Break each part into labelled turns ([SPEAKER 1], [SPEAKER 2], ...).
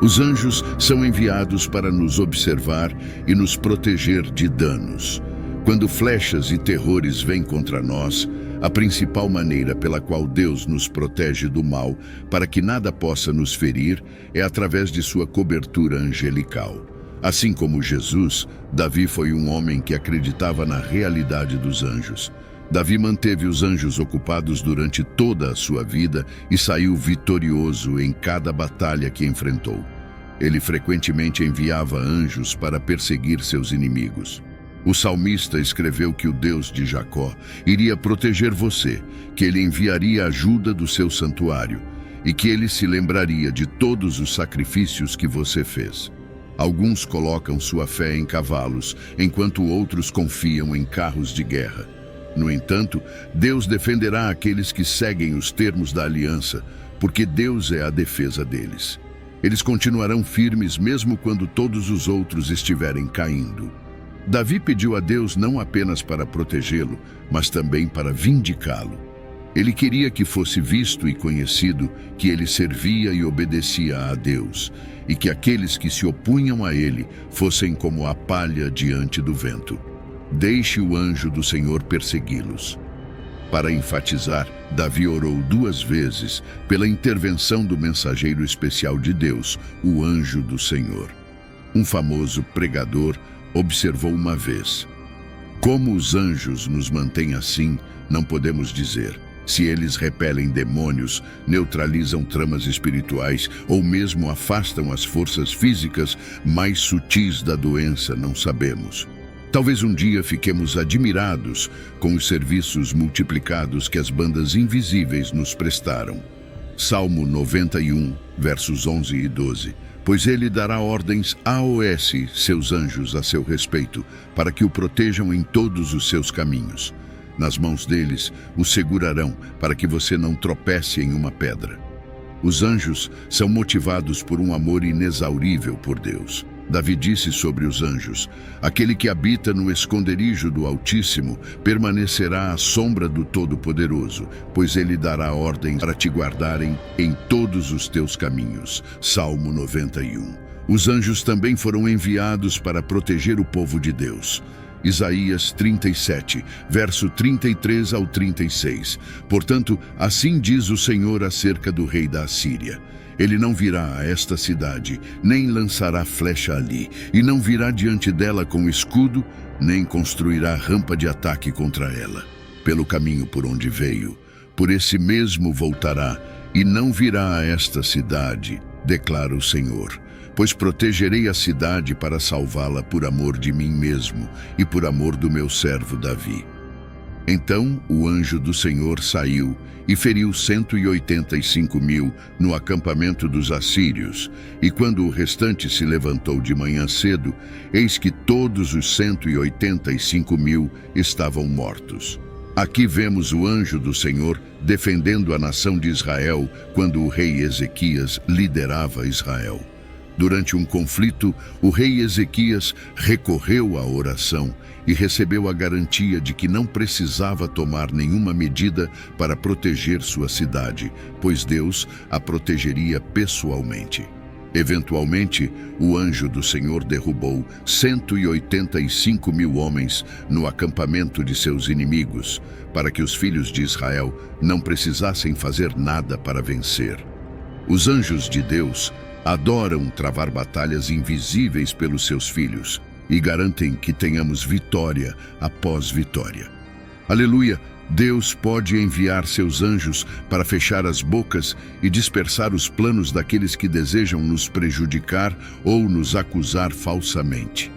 [SPEAKER 1] Os anjos são enviados para nos observar e nos proteger de danos. Quando flechas e terrores vêm contra nós, a principal maneira pela qual Deus nos protege do mal, para que nada possa nos ferir, é através de sua cobertura angelical. Assim como Jesus, Davi foi um homem que acreditava na realidade dos anjos. Davi manteve os anjos ocupados durante toda a sua vida e saiu vitorioso em cada batalha que enfrentou. Ele frequentemente enviava anjos para perseguir seus inimigos. O salmista escreveu que o Deus de Jacó iria proteger você, que ele enviaria ajuda do seu santuário e que ele se lembraria de todos os sacrifícios que você fez. Alguns colocam sua fé em cavalos, enquanto outros confiam em carros de guerra. No entanto, Deus defenderá aqueles que seguem os termos da aliança, porque Deus é a defesa deles. Eles continuarão firmes mesmo quando todos os outros estiverem caindo. Davi pediu a Deus não apenas para protegê-lo, mas também para vindicá-lo. Ele queria que fosse visto e conhecido que ele servia e obedecia a Deus, e que aqueles que se opunham a ele fossem como a palha diante do vento. Deixe o anjo do Senhor persegui-los. Para enfatizar, Davi orou 2 vezes pela intervenção do mensageiro especial de Deus, o anjo do Senhor. Um famoso pregador observou uma vez: como os anjos nos mantêm assim, não podemos dizer. Se eles repelem demônios, neutralizam tramas espirituais ou mesmo afastam as forças físicas mais sutis da doença, não sabemos. Talvez um dia fiquemos admirados com os serviços multiplicados que as bandas invisíveis nos prestaram. Salmo 91, versos 11 e 12. Pois ele dará ordens a AOS, seus anjos, a seu respeito, para que o protejam em todos os seus caminhos. Nas mãos deles o segurarão, para que você não tropece em uma pedra. Os anjos são motivados por um amor inexaurível por Deus. Davi disse sobre os anjos: aquele que habita no esconderijo do Altíssimo permanecerá à sombra do Todo-Poderoso, pois ele dará ordem para te guardarem em todos os teus caminhos. Salmo 91. Os anjos também foram enviados para proteger o povo de Deus. Isaías 37, verso 33 ao 36. Portanto, assim diz o Senhor acerca do rei da Assíria: ele não virá a esta cidade, nem lançará flecha ali, e não virá diante dela com escudo, nem construirá rampa de ataque contra ela. Pelo caminho por onde veio, por esse mesmo voltará, e não virá a esta cidade, declara o Senhor. Pois protegerei a cidade para salvá-la por amor de mim mesmo e por amor do meu servo Davi. Então o anjo do Senhor saiu e feriu 185.000 no acampamento dos assírios, e quando o restante se levantou de manhã cedo, eis que todos os 185.000 estavam mortos. Aqui vemos o anjo do Senhor defendendo a nação de Israel quando o rei Ezequias liderava Israel. Durante um conflito, o rei Ezequias recorreu à oração e recebeu a garantia de que não precisava tomar nenhuma medida para proteger sua cidade, pois Deus a protegeria pessoalmente. Eventualmente, o anjo do Senhor derrubou 185.000 homens no acampamento de seus inimigos, para que os filhos de Israel não precisassem fazer nada para vencer. Os anjos de Deus adoram travar batalhas invisíveis pelos seus filhos e garantem que tenhamos vitória após vitória. Aleluia! Deus pode enviar seus anjos para fechar as bocas e dispersar os planos daqueles que desejam nos prejudicar ou nos acusar falsamente.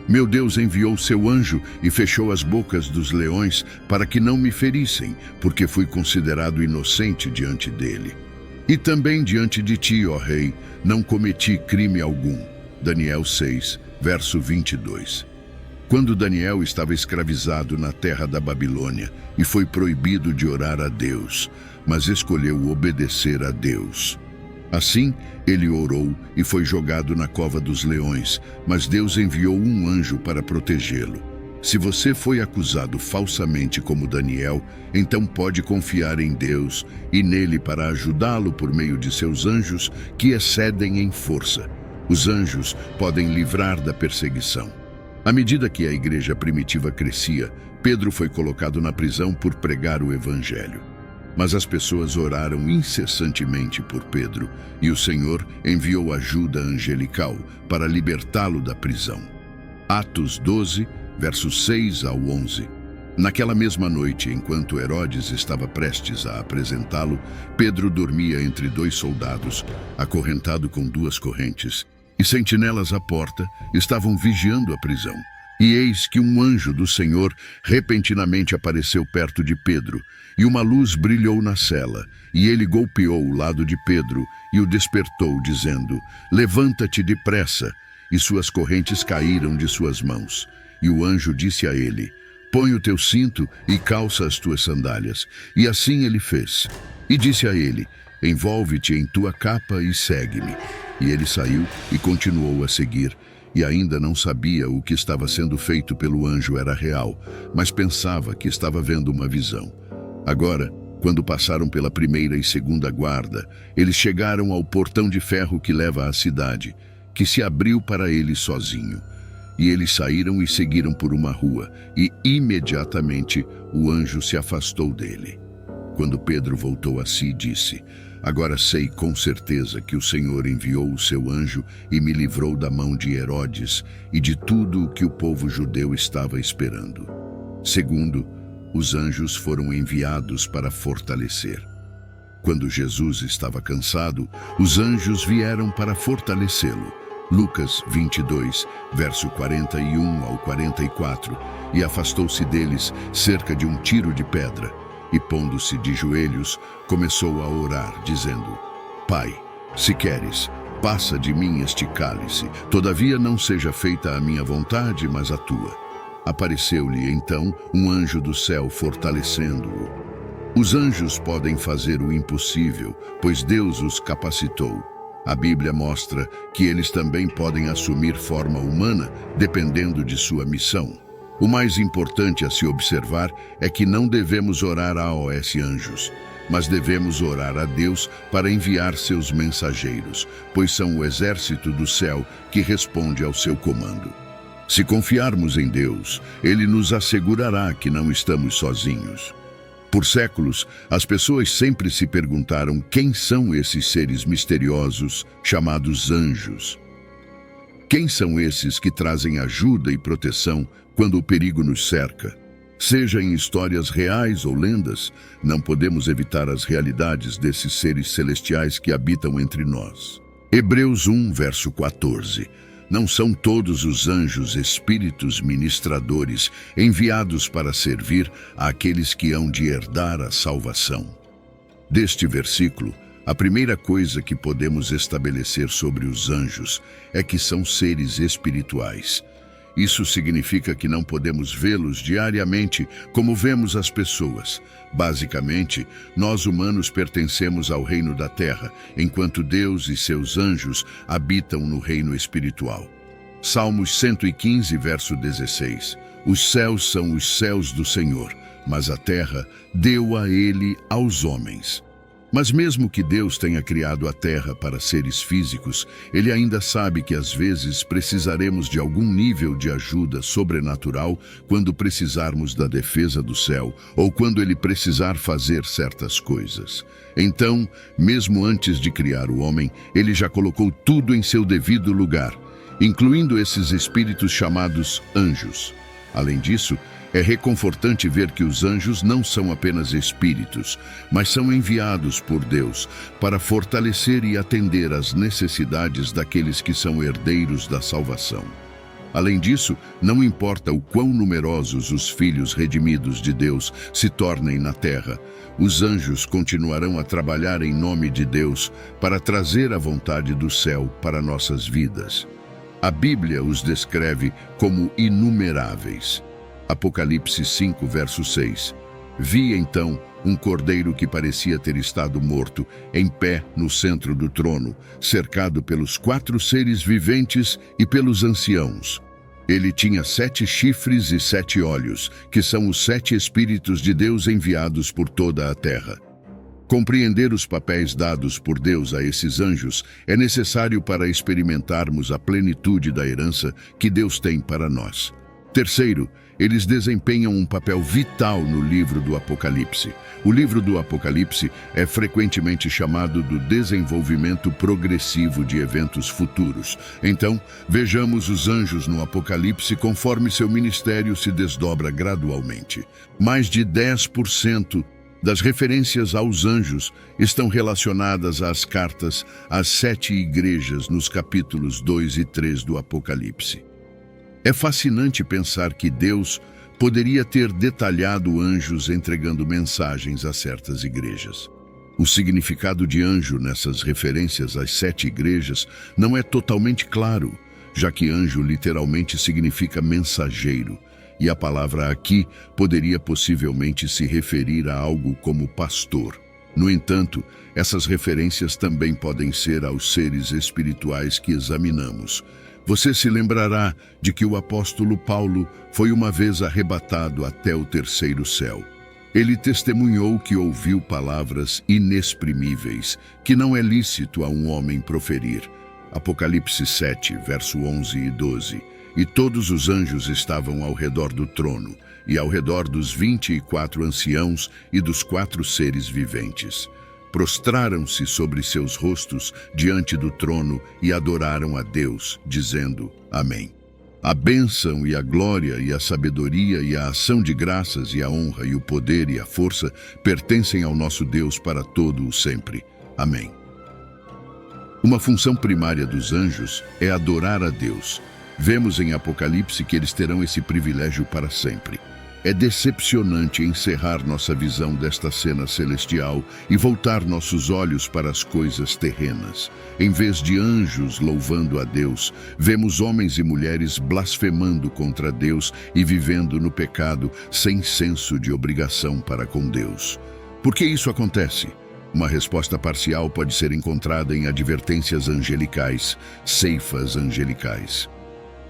[SPEAKER 1] Meu Deus enviou seu anjo e fechou as bocas dos leões para que não me ferissem, porque fui considerado inocente diante dele. E também diante de ti, ó Rei, não cometi crime algum. Daniel 6, verso 22. Quando Daniel estava escravizado na terra da Babilônia e foi proibido de orar a Deus, mas escolheu obedecer a Deus. Assim, ele orou e foi jogado na cova dos leões, mas Deus enviou um anjo para protegê-lo. Se você foi acusado falsamente como Daniel, então pode confiar em Deus e nele para ajudá-lo por meio de seus anjos que excedem em força. Os anjos podem livrar da perseguição. À medida que a igreja primitiva crescia, Pedro foi colocado na prisão por pregar o evangelho. Mas as pessoas oraram incessantemente por Pedro, e o Senhor enviou ajuda angelical para libertá-lo da prisão. Atos 12, versos 6 ao 11. Naquela mesma noite, enquanto Herodes estava prestes a apresentá-lo, Pedro dormia entre 2 soldados, acorrentado com 2 correntes, e sentinelas à porta estavam vigiando a prisão. E eis que um anjo do Senhor repentinamente apareceu perto de Pedro, e uma luz brilhou na cela, e ele golpeou o lado de Pedro e o despertou, dizendo: "Levanta-te depressa." E suas correntes caíram de suas mãos. E o anjo disse a ele: "Põe o teu cinto e calça as tuas sandálias." E assim ele fez. E disse a ele: "Envolve-te em tua capa e segue-me." E ele saiu e continuou a seguir. E ainda não sabia o que estava sendo feito pelo anjo era real, mas pensava que estava vendo uma visão. Agora, quando passaram pela primeira e segunda guarda, eles chegaram ao portão de ferro que leva à cidade, que se abriu para eles sozinho. E eles saíram e seguiram por uma rua, e imediatamente o anjo se afastou dele. Quando Pedro voltou a si, disse: "Agora sei com certeza que o Senhor enviou o seu anjo e me livrou da mão de Herodes e de tudo o que o povo judeu estava esperando." Segundo, os anjos foram enviados para fortalecer. Quando Jesus estava cansado, os anjos vieram para fortalecê-lo. Lucas 22, verso 41 ao 44. E afastou-se deles cerca de um tiro de pedra. E pondo-se de joelhos, começou a orar, dizendo: "Pai, se queres, passa de mim este cálice. Todavia não seja feita a minha vontade, mas a tua." Apareceu-lhe então um anjo do céu fortalecendo-o. Os anjos podem fazer o impossível, pois Deus os capacitou. A Bíblia mostra que eles também podem assumir forma humana, dependendo de sua missão. O mais importante a se observar é que não devemos orar a anjos, mas devemos orar a Deus para enviar seus mensageiros, pois são o exército do céu que responde ao seu comando. Se confiarmos em Deus, Ele nos assegurará que não estamos sozinhos. Por séculos, as pessoas sempre se perguntaram quem são esses seres misteriosos chamados anjos. Quem são esses que trazem ajuda e proteção quando o perigo nos cerca? Seja em histórias reais ou lendas, não podemos evitar as realidades desses seres celestiais que habitam entre nós. Hebreus 1, verso 14. Não são todos os anjos espíritos ministradores enviados para servir àqueles que hão de herdar a salvação. Deste versículo, a primeira coisa que podemos estabelecer sobre os anjos é que são seres espirituais. Isso significa que não podemos vê-los diariamente como vemos as pessoas. Basicamente, nós humanos pertencemos ao reino da terra, enquanto Deus e seus anjos habitam no reino espiritual. Salmos 115, verso 16. Os céus são os céus do Senhor, mas a terra deu a ele aos homens. Mas mesmo que Deus tenha criado a terra para seres físicos, Ele ainda sabe que às vezes precisaremos de algum nível de ajuda sobrenatural quando precisarmos da defesa do céu ou quando Ele precisar fazer certas coisas. Então, mesmo antes de criar o homem, Ele já colocou tudo em seu devido lugar, incluindo esses espíritos chamados anjos. Além disso, é reconfortante ver que os anjos não são apenas espíritos, mas são enviados por Deus para fortalecer e atender às necessidades daqueles que são herdeiros da salvação. Além disso, não importa o quão numerosos os filhos redimidos de Deus se tornem na terra, os anjos continuarão a trabalhar em nome de Deus para trazer a vontade do céu para nossas vidas. A Bíblia os descreve como inumeráveis. Apocalipse 5, verso 6. Vi então um cordeiro que parecia ter estado morto, em pé no centro do trono, cercado pelos 4 seres viventes e pelos anciãos. Ele tinha 7 chifres e 7 olhos, que são os 7 Espíritos de Deus enviados por toda a terra. Compreender os papéis dados por Deus a esses anjos é necessário para experimentarmos a plenitude da herança que Deus tem para nós. Terceiro, eles desempenham um papel vital no livro do Apocalipse. O livro do Apocalipse é frequentemente chamado do desenvolvimento progressivo de eventos futuros. Então, vejamos os anjos no Apocalipse conforme seu ministério se desdobra gradualmente. Mais de 10% das referências aos anjos estão relacionadas às cartas às 7 igrejas nos capítulos 2 e 3 do Apocalipse. É fascinante pensar que Deus poderia ter detalhado anjos entregando mensagens a certas igrejas. O significado de anjo nessas referências às 7 igrejas não é totalmente claro, já que anjo literalmente significa mensageiro, e a palavra aqui poderia possivelmente se referir a algo como pastor. No entanto, essas referências também podem ser aos seres espirituais que examinamos. Você se lembrará de que o apóstolo Paulo foi uma vez arrebatado até o terceiro céu. Ele testemunhou que ouviu palavras inexprimíveis, que não é lícito a um homem proferir. Apocalipse 7, verso 11 e 12. E todos os anjos estavam ao redor do trono, e ao redor dos 24 anciãos e dos 4 seres viventes. Prostraram-se sobre seus rostos diante do trono e adoraram a Deus, dizendo: Amém. A bênção e a glória e a sabedoria e a ação de graças e a honra e o poder e a força pertencem ao nosso Deus para todo o sempre. Amém. Uma função primária dos anjos é adorar a Deus. Vemos em Apocalipse que eles terão esse privilégio para sempre. É decepcionante encerrar nossa visão desta cena celestial e voltar nossos olhos para as coisas terrenas. Em vez de anjos louvando a Deus, vemos homens e mulheres blasfemando contra Deus e vivendo no pecado sem senso de obrigação para com Deus. Por que isso acontece? Uma resposta parcial pode ser encontrada em advertências angelicais, ceifas angelicais.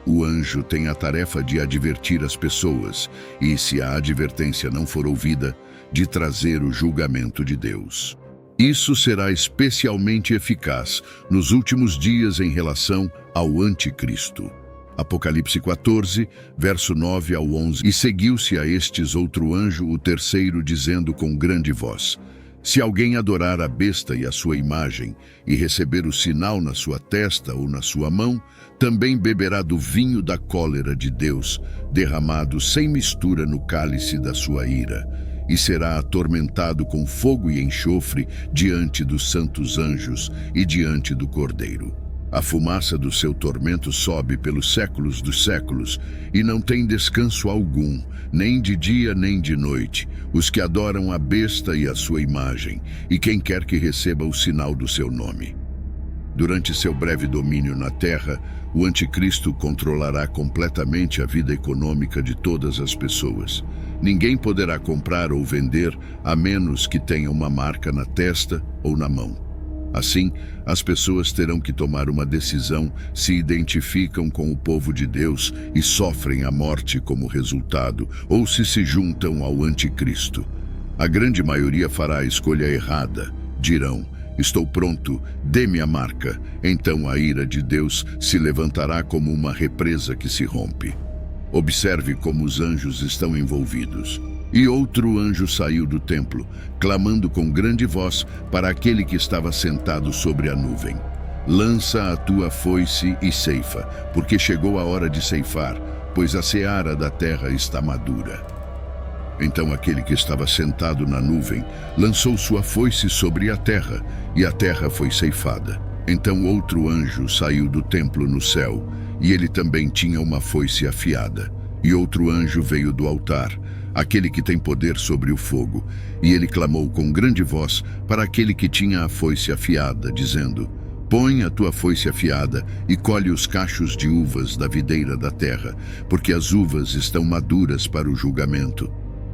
[SPEAKER 1] O anjo tem a tarefa de advertir as pessoas e, se a advertência não for ouvida, de trazer o julgamento de Deus. Isso será especialmente eficaz nos últimos dias em relação ao anticristo. Apocalipse 14, verso 9 ao 11. E seguiu-se a estes outro anjo, o terceiro, dizendo com grande voz: Se alguém adorar a besta e a sua imagem, e receber o sinal na sua testa ou na sua mão, também beberá do vinho da cólera de Deus, derramado sem mistura no cálice da sua ira, e será atormentado com fogo e enxofre diante dos santos anjos e diante do Cordeiro. A fumaça do seu tormento sobe pelos séculos dos séculos, e não tem descanso algum, nem de dia nem de noite, os que adoram a besta e a sua imagem, e quem quer que receba o sinal do seu nome. Durante seu breve domínio na terra, o anticristo controlará completamente a vida econômica de todas as pessoas. Ninguém poderá comprar ou vender a menos que tenha uma marca na testa ou na mão. Assim, as pessoas terão que tomar uma decisão se identificam com o povo de Deus e sofrem a morte como resultado, ou se juntam ao anticristo. A grande maioria fará a escolha errada. Dirão: Estou pronto, dê-me a marca. Então a ira de Deus se levantará como uma represa que se rompe. Observe como os anjos estão envolvidos. E outro anjo saiu do templo, clamando com grande voz para aquele que estava sentado sobre a nuvem: Lança a tua foice e ceifa, porque chegou a hora de ceifar, pois a seara da terra está madura. Então aquele que estava sentado na nuvem lançou sua foice sobre a terra, e a terra foi ceifada. Então outro anjo saiu do templo no céu, e ele também tinha uma foice afiada. E outro anjo veio do altar, aquele que tem poder sobre o fogo, e ele clamou com grande voz para aquele que tinha a foice afiada, dizendo: Põe a tua foice afiada e colhe os cachos de uvas da videira da terra, porque as uvas estão maduras para o julgamento.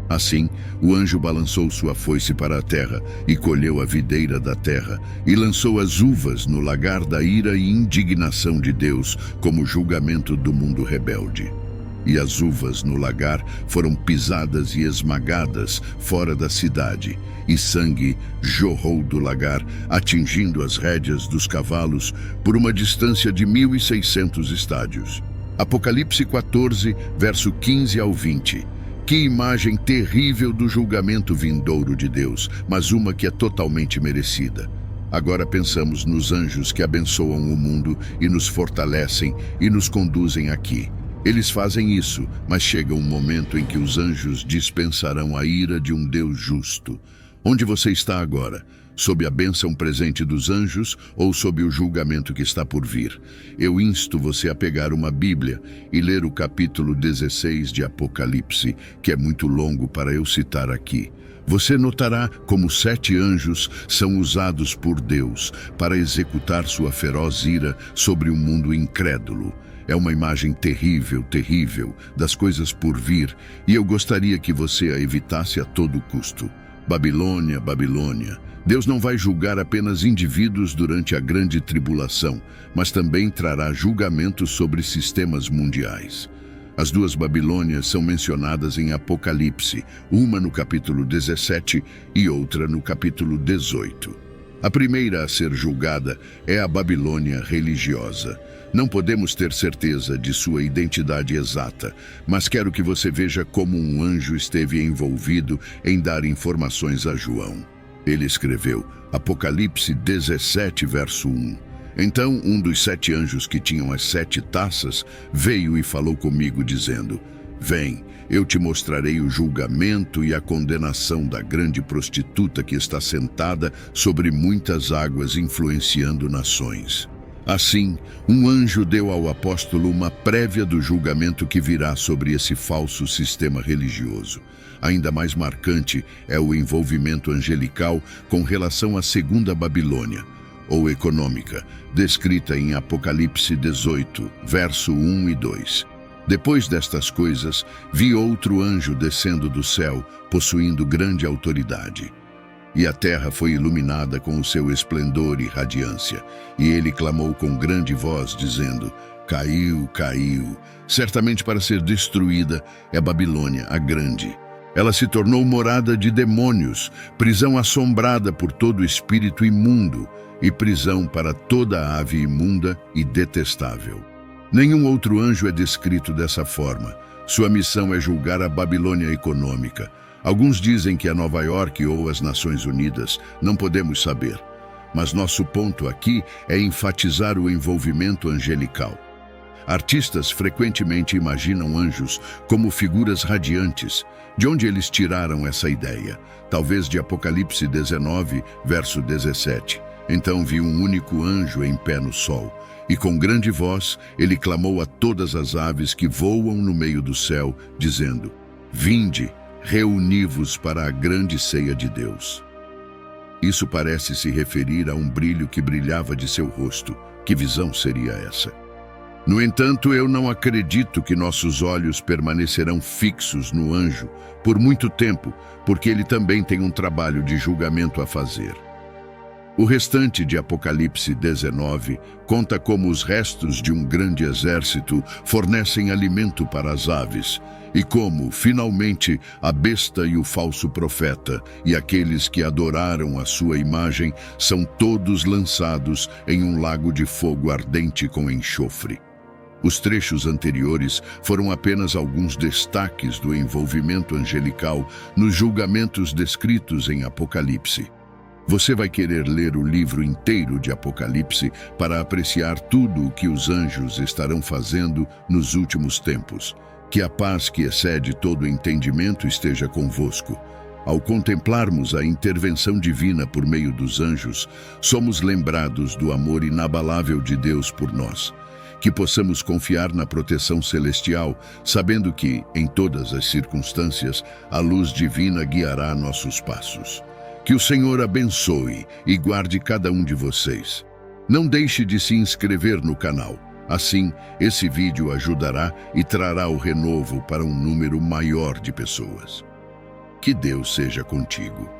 [SPEAKER 1] Assim, o anjo balançou sua foice para a terra e colheu a videira da terra e lançou as uvas no lagar da ira e indignação de Deus como julgamento do mundo rebelde. e as uvas no lagar foram pisadas e esmagadas fora da cidade, e sangue jorrou do lagar, atingindo as rédeas dos cavalos por uma distância de 1.600 estádios. Apocalipse 14, verso 15 ao 20. Que imagem terrível do julgamento vindouro de Deus, mas uma que é totalmente merecida. Agora pensamos nos anjos que abençoam o mundo e nos fortalecem e nos conduzem aqui. Eles fazem isso, mas chega um momento em que os anjos dispensarão a ira de um Deus justo. Onde você está agora? Sob a bênção presente dos anjos ou sob o julgamento que está por vir? Eu insto você a pegar uma Bíblia e ler o capítulo 16 de Apocalipse, que é muito longo para eu citar aqui. Você notará como 7 anjos são usados por Deus para executar sua feroz ira sobre um mundo incrédulo. É uma imagem terrível, terrível das coisas por vir, e eu gostaria que você a evitasse a todo custo. Babilônia, Babilônia. Deus não vai julgar apenas indivíduos durante a grande tribulação, mas também trará julgamento sobre sistemas mundiais. As 2 Babilônias são mencionadas em Apocalipse, uma no capítulo 17 e outra no capítulo 18. A primeira a ser julgada é a Babilônia religiosa. Não podemos ter certeza de sua identidade exata, mas quero que você veja como um anjo esteve envolvido em dar informações a João. Ele escreveu, Apocalipse 17, verso 1. Então um dos 7 anjos que tinham as 7 taças veio e falou comigo, dizendo, Vem, eu te mostrarei o julgamento e a condenação da grande prostituta que está sentada sobre muitas águas, influenciando nações. Assim, um anjo deu ao apóstolo uma prévia do julgamento que virá sobre esse falso sistema religioso. Ainda mais marcante é o envolvimento angelical com relação à segunda Babilônia, ou econômica, descrita em Apocalipse 18, verso 1 e 2. Depois destas coisas, vi outro anjo descendo do céu, possuindo grande autoridade. E a terra foi iluminada com o seu esplendor e radiância, e ele clamou com grande voz, dizendo, Caiu, caiu, certamente para ser destruída é Babilônia, a grande. Ela se tornou morada de demônios, prisão assombrada por todo espírito imundo, e prisão para toda ave imunda e detestável. Nenhum outro anjo é descrito dessa forma. Sua missão é julgar a Babilônia econômica. Alguns dizem que é Nova York ou as Nações Unidas, não podemos saber. Mas nosso ponto aqui é enfatizar o envolvimento angelical. Artistas frequentemente imaginam anjos como figuras radiantes. De onde eles tiraram essa ideia? Talvez de Apocalipse 19, verso 17. Então vi um único anjo em pé no sol, e com grande voz ele clamou a todas as aves que voam no meio do céu, dizendo, Vinde, reuni-vos para a grande ceia de Deus. Isso parece se referir a um brilho que brilhava de seu rosto. Que visão seria essa? No entanto, eu não acredito que nossos olhos permanecerão fixos no anjo por muito tempo, porque ele também tem um trabalho de julgamento a fazer. O restante de Apocalipse 19 conta como os restos de um grande exército fornecem alimento para as aves, e como, finalmente, a besta e o falso profeta e aqueles que adoraram a sua imagem são todos lançados em um lago de fogo ardente com enxofre. Os trechos anteriores foram apenas alguns destaques do envolvimento angelical nos julgamentos descritos em Apocalipse. Você vai querer ler o livro inteiro de Apocalipse para apreciar tudo o que os anjos estarão fazendo nos últimos tempos. Que a paz que excede todo entendimento esteja convosco. Ao contemplarmos a intervenção divina por meio dos anjos, somos lembrados do amor inabalável de Deus por nós. Que possamos confiar na proteção celestial, sabendo que, em todas as circunstâncias, a luz divina guiará nossos passos. Que o Senhor abençoe e guarde cada um de vocês. Não deixe de se inscrever no canal. Assim, esse vídeo ajudará e trará o renovo para um número maior de pessoas. Que Deus seja contigo.